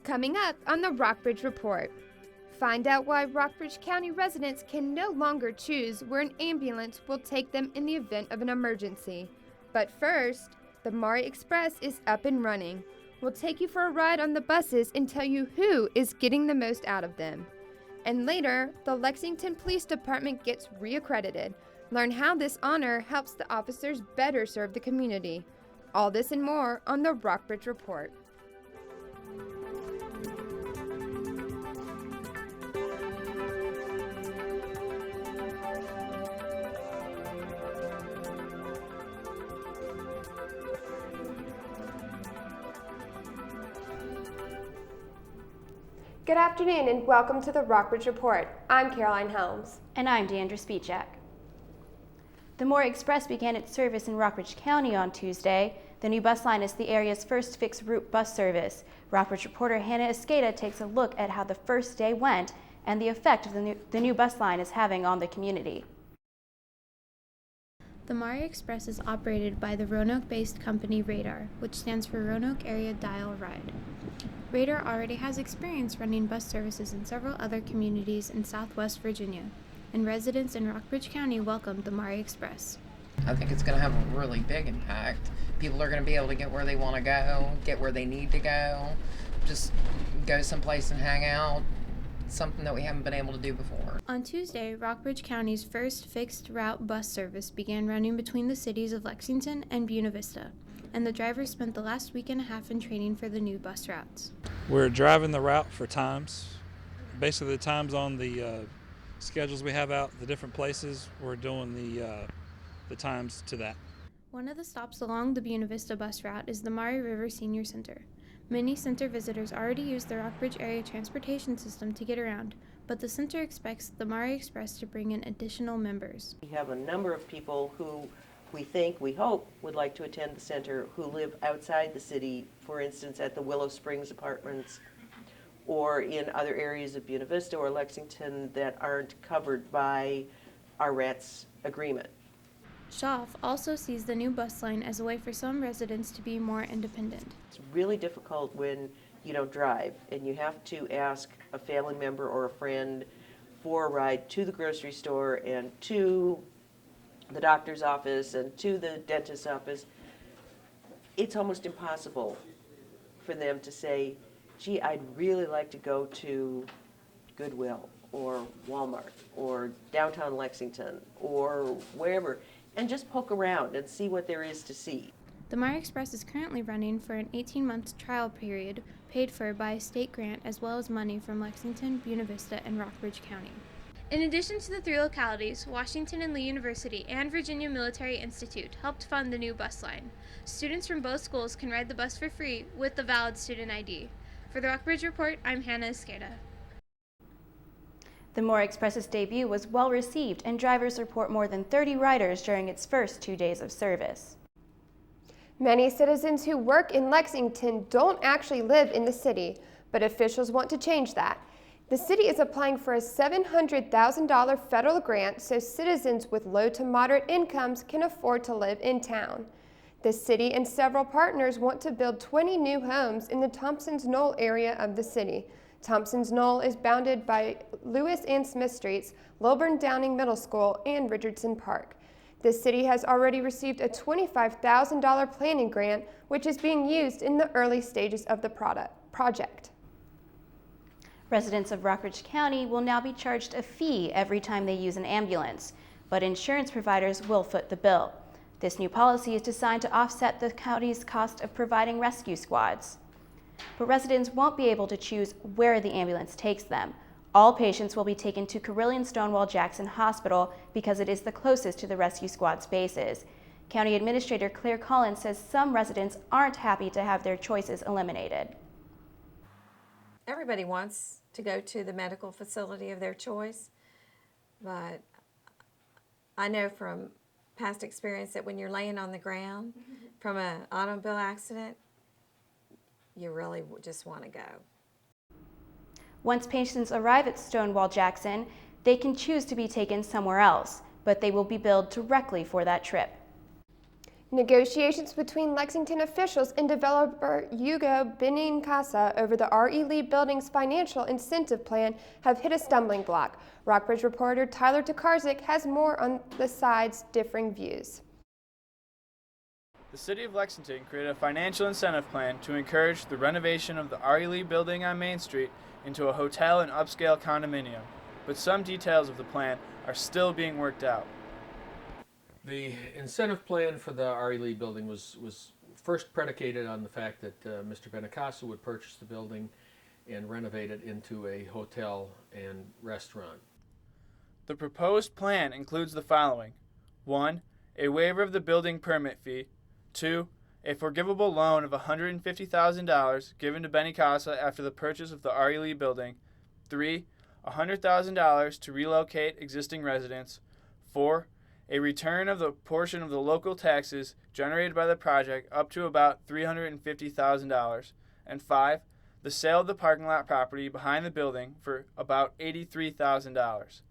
Coming up on the Rockbridge Report. Find out why Rockbridge County residents can no longer choose where an ambulance will take them in the event of an emergency. But first, the Maury Express is up and running. We'll take you for a ride on the buses and tell you who is getting the most out of them. And later, the Lexington Police Department gets reaccredited. Learn how this honor helps the officers better serve the community. All this and more on the Rockbridge Report. Good afternoon and welcome to the Rockbridge Report. I'm Caroline Helms. And I'm Deandra Speechak. The Maury Express began its service in Rockbridge County on Tuesday. The new bus line is the area's first fixed route bus service. Rockbridge reporter Hannah Escada takes a look at how the first day went and the effect the new bus line is having on the community. The Maury Express is operated by the Roanoke-based company Radar, which stands for Roanoke Area Dial Ride. Radar already has experience running bus services in several other communities in Southwest Virginia, and residents in Rockbridge County welcomed the Maury Express. I think it's going to have a really big impact. People are going to be able to get where they want to go, get where they need to go, just go someplace and hang out, something that we haven't been able to do before. On Tuesday, Rockbridge County's first fixed route bus service began running between the cities of Lexington and Buena Vista, and the drivers spent the last week and a half in training for the new bus routes. We're driving the route for times. Basically the times on the schedules we have out, the different places, we're doing the times to that. One of the stops along the Buena Vista bus route is the Maury River Senior Center. Many center visitors already use the Rockbridge area transportation system to get around, but the center expects the Maury Express to bring in additional members. We have a number of people who we hope would like to attend the center who live outside the city, for instance at the Willow Springs Apartments or in other areas of Buena Vista or Lexington that aren't covered by our RATS agreement. Schaaf also sees the new bus line as a way for some residents to be more independent. It's really difficult when you don't drive and you have to ask a family member or a friend for a ride to the grocery store and to the doctor's office and to the dentist's office. It's almost impossible for them to say, gee, I'd really like to go to Goodwill or Walmart or downtown Lexington or wherever and just poke around and see what there is to see. The Maury Express is currently running for an 18-month trial period paid for by a state grant as well as money from Lexington, Buena Vista, and Rockbridge County. In addition to the three localities, Washington and Lee University and Virginia Military Institute helped fund the new bus line. Students from both schools can ride the bus for free with the valid student ID. For the Rockbridge Report, I'm Hannah Escada. The Maury Express's debut was well received, and drivers report more than 30 riders during its first 2 days of service. Many citizens who work in Lexington don't actually live in the city, but officials want to change that. The city is applying for a $700,000 federal grant so citizens with low to moderate incomes can afford to live in town. The city and several partners want to build 20 new homes in the Thompson's Knoll area of the city. Thompson's Knoll is bounded by Lewis and Smith Streets, Lilburn Downing Middle School, and Richardson Park. The city has already received a $25,000 planning grant, which is being used in the early stages of the project. Residents of Rockbridge County will now be charged a fee every time they use an ambulance, but insurance providers will foot the bill. This new policy is designed to offset the county's cost of providing rescue squads. But residents won't be able to choose where the ambulance takes them. All patients will be taken to Carilion Stonewall Jackson Hospital because it is the closest to the rescue squad's bases. County Administrator Claire Collins says some residents aren't happy to have their choices eliminated. Everybody wants to go to the medical facility of their choice, but I know from past experience that when you're laying on the ground from an automobile accident, you really just want to go. Once patients arrive at Stonewall Jackson, they can choose to be taken somewhere else, but they will be billed directly for that trip. Negotiations between Lexington officials and developer Hugo Benincasa over the R.E. Lee Building's financial incentive plan have hit a stumbling block. Rockbridge reporter Tyler Tokarczyk has more on the sides' differing views. The City of Lexington created a financial incentive plan to encourage the renovation of the R.E. Lee Building on Main Street into a hotel and upscale condominium, but some details of the plan are still being worked out. The incentive plan for the R.E. Lee building was first predicated on the fact that Mr. Benincasa would purchase the building and renovate it into a hotel and restaurant. The proposed plan includes the following: 1. A waiver of the building permit fee. 2. A forgivable loan of $150,000 given to Benincasa after the purchase of the R.E. Lee building. 3. $100,000 to relocate existing residents. 4. A return of the portion of the local taxes generated by the project up to about $350,000. And 5. The sale of the parking lot property behind the building for about $83,000.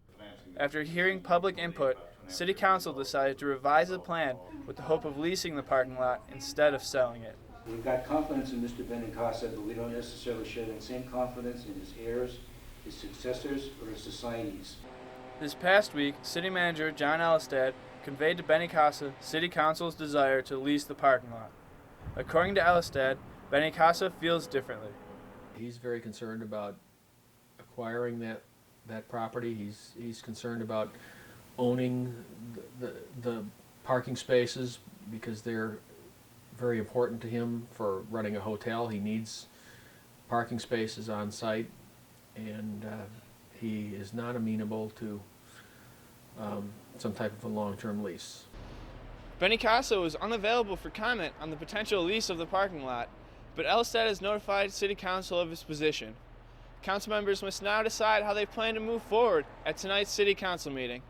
After hearing public input, City Council decided to revise the plan with the hope of leasing the parking lot instead of selling it. We've got confidence in Mr. Benincasa, but we don't necessarily share that same confidence in his heirs, his successors, or his assignees. This past week, City Manager John Elistad conveyed to Benincasa City Council's desire to lease the parking lot. According to Elistad, Benincasa feels differently. He's very concerned about acquiring that property. He's concerned about owning the parking spaces because they're very important to him for running a hotel. He needs parking spaces on site, and he is not amenable to some type of a long-term lease. Benincasa was unavailable for comment on the potential lease of the parking lot, but Elistad has notified City Council of his position. Council members must now decide how they plan to move forward at tonight's City Council meeting.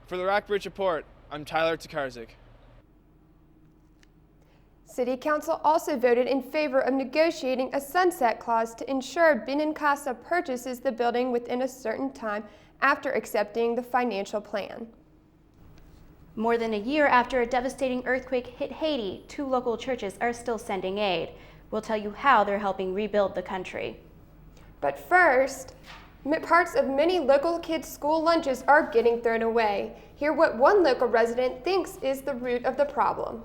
For the Rockbridge Report, I'm Tyler Tokarczyk. City Council also voted in favor of negotiating a sunset clause to ensure Benincasa purchases the building within a certain time after accepting the financial plan. More than a year after a devastating earthquake hit Haiti, 2 local churches are still sending aid. We'll tell you how they're helping rebuild the country. But first, parts of many local kids' school lunches are getting thrown away. Hear what one local resident thinks is the root of the problem.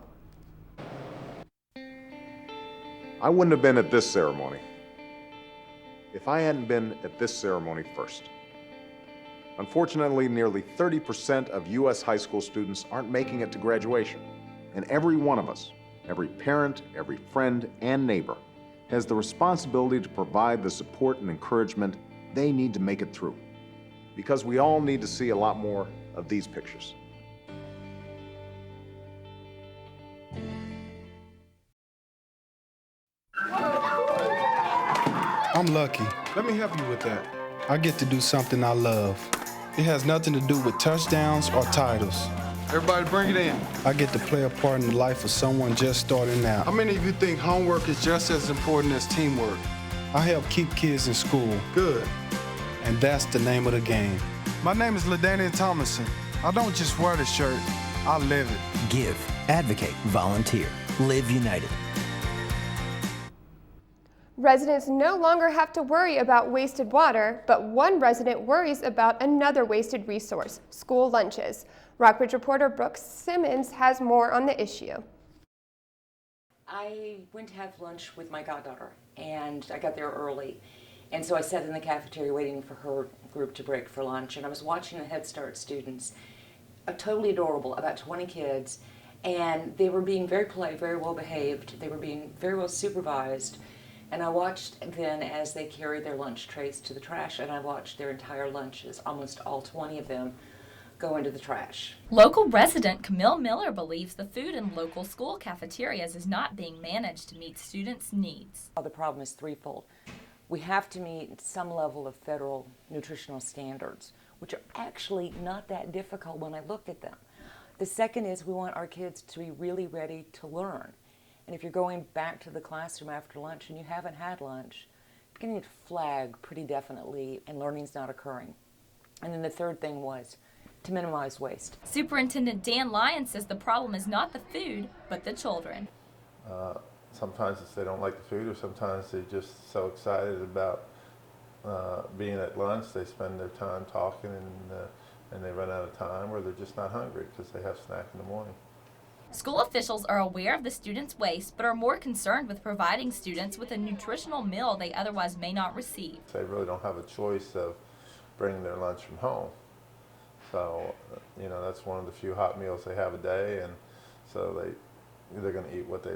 I wouldn't have been at this ceremony if I hadn't been at this ceremony first. Unfortunately, nearly 30% of U.S. high school students aren't making it to graduation. And every one of us, every parent, every friend, and neighbor, has the responsibility to provide the support and encouragement they need to make it through. Because we all need to see a lot more of these pictures. I'm lucky. Let me help you with that. I get to do something I love. It has nothing to do with touchdowns or titles. Everybody bring it in. I get to play a part in the life of someone just starting out. How many of you think homework is just as important as teamwork? I help keep kids in school. Good. And that's the name of the game. My name is LaDainian Thomason. I don't just wear the shirt, I live it. Give, advocate, volunteer. Live United. Residents no longer have to worry about wasted water, but one resident worries about another wasted resource, school lunches. Rockbridge reporter Brooke Simmons has more on the issue. I went to have lunch with my goddaughter, and I got there early. And so I sat in the cafeteria waiting for her group to break for lunch, and I was watching the Head Start students, totally adorable, about 20 kids, and they were being very polite, very well behaved. They were being very well supervised. And I watched then as they carried their lunch trays to the trash, and I watched their entire lunches, almost all 20 of them, go into the trash. Local resident Camille Miller believes the food in local school cafeterias is not being managed to meet students' needs. The problem is threefold. We have to meet some level of federal nutritional standards, which are actually not that difficult when I looked at them. The second is we want our kids to be really ready to learn. And if you're going back to the classroom after lunch and you haven't had lunch, you're going to need to flag pretty definitely and learning's not occurring. And then the third thing was to minimize waste. Superintendent Dan Lyons says the problem is not the food, but the children. Sometimes it's they don't like the food, or sometimes they're just so excited about being at lunch, they spend their time talking and they run out of time, or they're just not hungry because they have snack in the morning. School officials are aware of the students' waste, but are more concerned with providing students with a nutritional meal they otherwise may not receive. They really don't have a choice of bringing their lunch from home. So, you know, that's one of the few hot meals they have a day, and so they're going to eat what they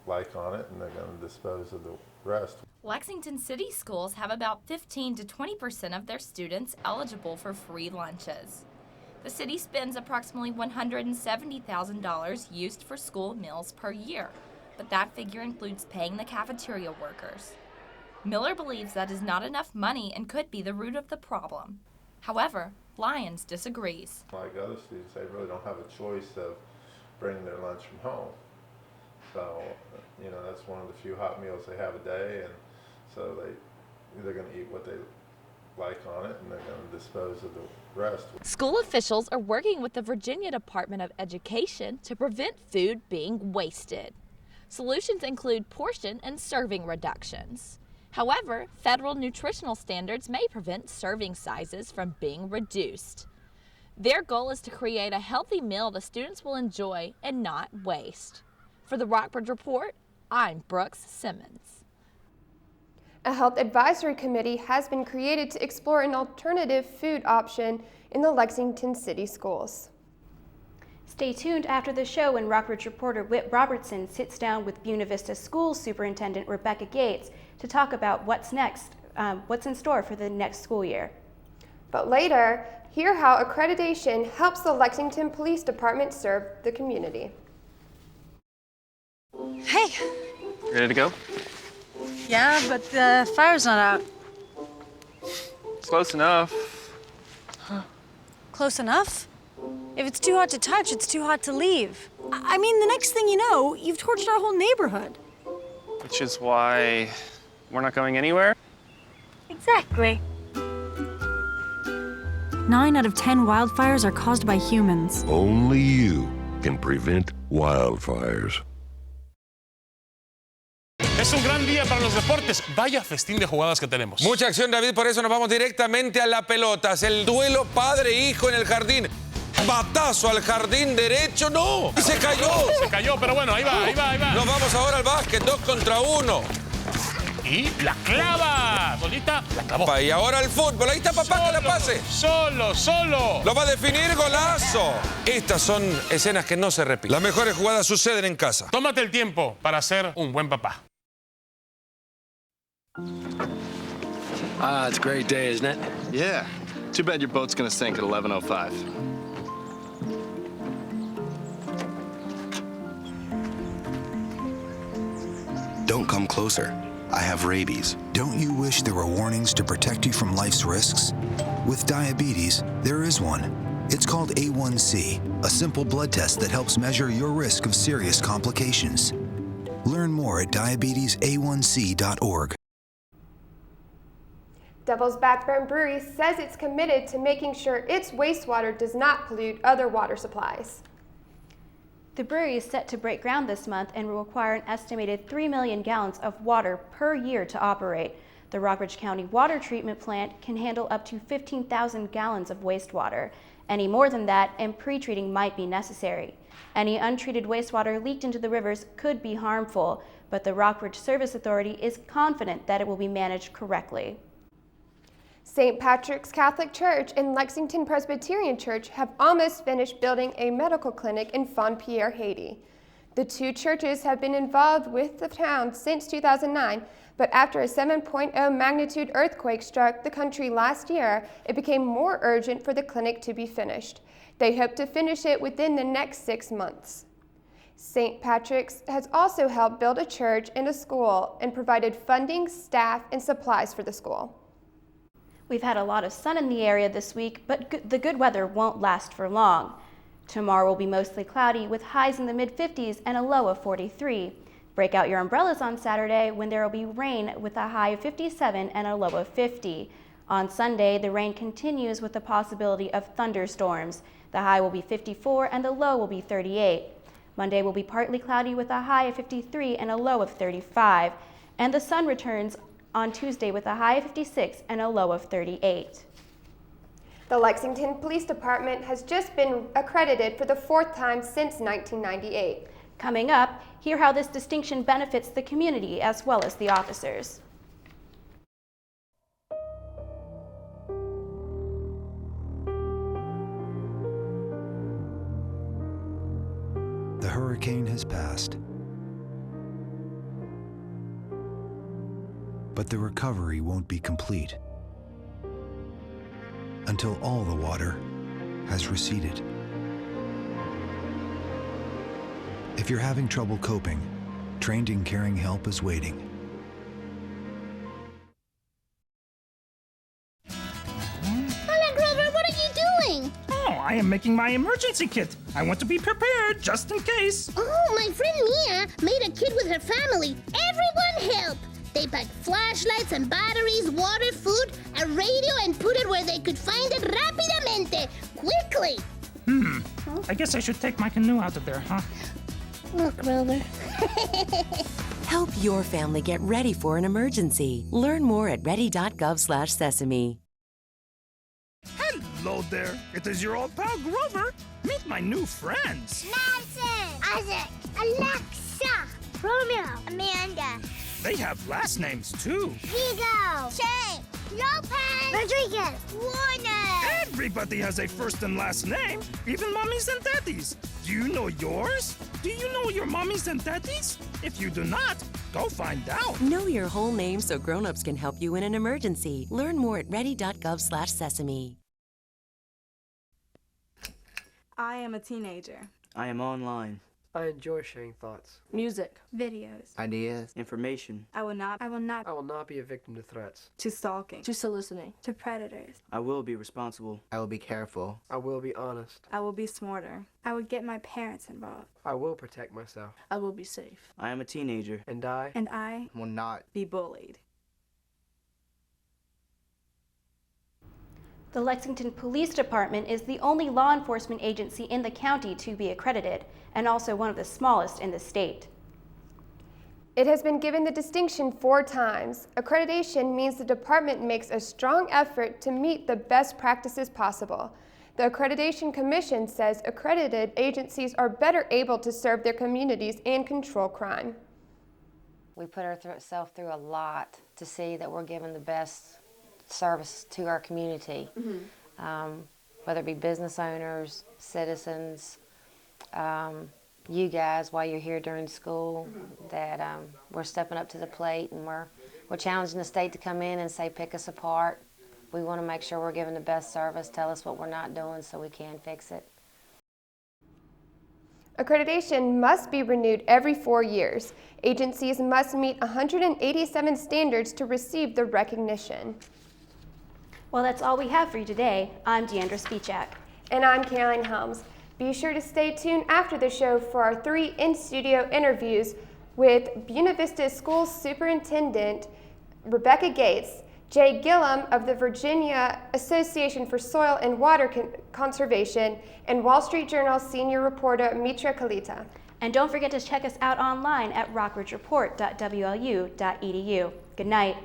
like on it, and they're going to dispose of the rest. Lexington City schools have about 15 to 20% of their students eligible for free lunches. The city spends approximately $170,000 used for school meals per year, but that figure includes paying the cafeteria workers. Miller believes that is not enough money and could be the root of the problem. However, Lyons disagrees. Like other students, they really don't have a choice of bringing their lunch from home. So, you know, that's one of the few hot meals they have a day, and so they're going to eat what they like on it, and they're going to dispose of the rest. School officials are working with the Virginia Department of Education to prevent food being wasted. Solutions include portion and serving reductions. However, federal nutritional standards may prevent serving sizes from being reduced. Their goal is to create a healthy meal the students will enjoy and not waste. For the Rockbridge Report, I'm Brooks Simmons. A health advisory committee has been created to explore an alternative food option in the Lexington City schools. Stay tuned after the show when Rockbridge reporter Whit Robertson sits down with Buena Vista School Superintendent Rebecca Gates to talk about what's in store for the next school year. But later, hear how accreditation helps the Lexington Police Department serve the community. Hey! Ready to go? Yeah, but the fire's not out. It's close enough. Close enough? If it's too hot to touch, it's too hot to leave. I mean, the next thing you know, you've torched our whole neighborhood. Which is why we're not going anywhere? Exactly. 9 out of 10 wildfires are caused by humans. Only you can prevent wildfires. Es un gran día para los deportes. Vaya festín de jugadas que tenemos. Mucha acción, David, por eso nos vamos directamente a la pelota. Es el duelo padre-hijo en el jardín. Batazo al jardín derecho, no. Y se cayó. Se cayó, pero bueno, ahí va. Nos vamos ahora al básquet, 2 contra 1. Y la clava. Solita, la clavó. Y ahora el fútbol. Ahí está papá, que la pase. Solo. Lo va a definir, golazo. Estas son escenas que no se repiten. Las mejores jugadas suceden en casa. Tómate el tiempo para ser un buen papá. It's a great day, isn't it? Yeah. Too bad your boat's gonna sink at 11:05. Don't come closer. I have rabies. Don't you wish there were warnings to protect you from life's risks? With diabetes, there is one. It's called A1C, a simple blood test that helps measure your risk of serious complications. Learn more at diabetesaonc.org. Devil's Backbone Brewery says it's committed to making sure its wastewater does not pollute other water supplies. The brewery is set to break ground this month and will require an estimated 3 million gallons of water per year to operate. The Rockbridge County water treatment plant can handle up to 15,000 gallons of wastewater. Any more than that, and pre-treating might be necessary. Any untreated wastewater leaked into the rivers could be harmful, but the Rockbridge Service Authority is confident that it will be managed correctly. St. Patrick's Catholic Church and Lexington Presbyterian Church have almost finished building a medical clinic in Font-Pierre, Haiti. The two churches have been involved with the town since 2009, but after a 7.0 magnitude earthquake struck the country last year, it became more urgent for the clinic to be finished. They hope to finish it within the next 6 months. St. Patrick's has also helped build a church and a school and provided funding, staff, and supplies for the school. We've had a lot of sun in the area this week, but the good weather won't last for long. Tomorrow will be mostly cloudy with highs in the mid-50s and a low of 43. Break out your umbrellas on Saturday when there will be rain with a high of 57 and a low of 50. On Sunday, the rain continues with the possibility of thunderstorms. The high will be 54 and the low will be 38. Monday will be partly cloudy with a high of 53 and a low of 35. And the sun returns on Tuesday with a high of 56 and a low of 38. The Lexington Police Department has just been accredited for the 4th time since 1998. Coming up, hear how this distinction benefits the community as well as the officers. The hurricane has passed, but the recovery won't be complete until all the water has receded. If you're having trouble coping, trained and caring help is waiting. Hola, Grover, what are you doing? Oh, I am making my emergency kit. I want to be prepared just in case. Oh, my friend Mia made a kit with her family. Everyone help! They packed flashlights and batteries, water, food, a radio, and put it where they could find it rapidamente, quickly. I guess I should take my canoe out of there, huh? Look, Grover. Help your family get ready for an emergency. Learn more at ready.gov/sesame. Hello there. It is your old pal Grover. Meet my new friends. Madison, Isaac, Alexa, Romeo, Amanda. They have last names too. Vigo, Che, Lopez, Rodriguez, Warner. Everybody has a first and last name, even mommies and daddies. Do you know yours? Do you know your mommies and daddies? If you do not, go find out. Know your whole name so grown-ups can help you in an emergency. Learn more at ready.gov/sesame. I am a teenager. I am online. I enjoy sharing thoughts, Music, videos, ideas, information. I will not be a victim to threats. to stalking, to soliciting, to predators. I will be responsible. I will be careful. I will be honest. I will be smarter. I will get my parents involved. I will protect myself. I will be safe. I am a teenager. And I And I will not be bullied. The Lexington Police Department is the only law enforcement agency in the county to be accredited, and also one of the smallest in the state. It has been given the distinction 4 times. Accreditation means the department makes a strong effort to meet the best practices possible. The Accreditation Commission says accredited agencies are better able to serve their communities and control crime. We put ourselves through a lot to see that we're giving the best service to our community, whether it be business owners, citizens, you guys while you're here during school, that we're stepping up to the plate, and we're challenging the state to come in and say, pick us apart. We want to make sure we're giving the best service, tell us what we're not doing so we can fix it. Accreditation must be renewed every 4 years. Agencies must meet 187 standards to receive the recognition. Well, that's all we have for you today. I'm Deandra Spichak. And I'm Caroline Helms. Be sure to stay tuned after the show for our 3 in-studio interviews with Buena Vista School Superintendent Rebecca Gates, Jay Gillum of the Virginia Association for Soil and Water Conservation, and Wall Street Journal senior reporter Mitra Kalita. And don't forget to check us out online at rockbridgereport.wlu.edu. Good night.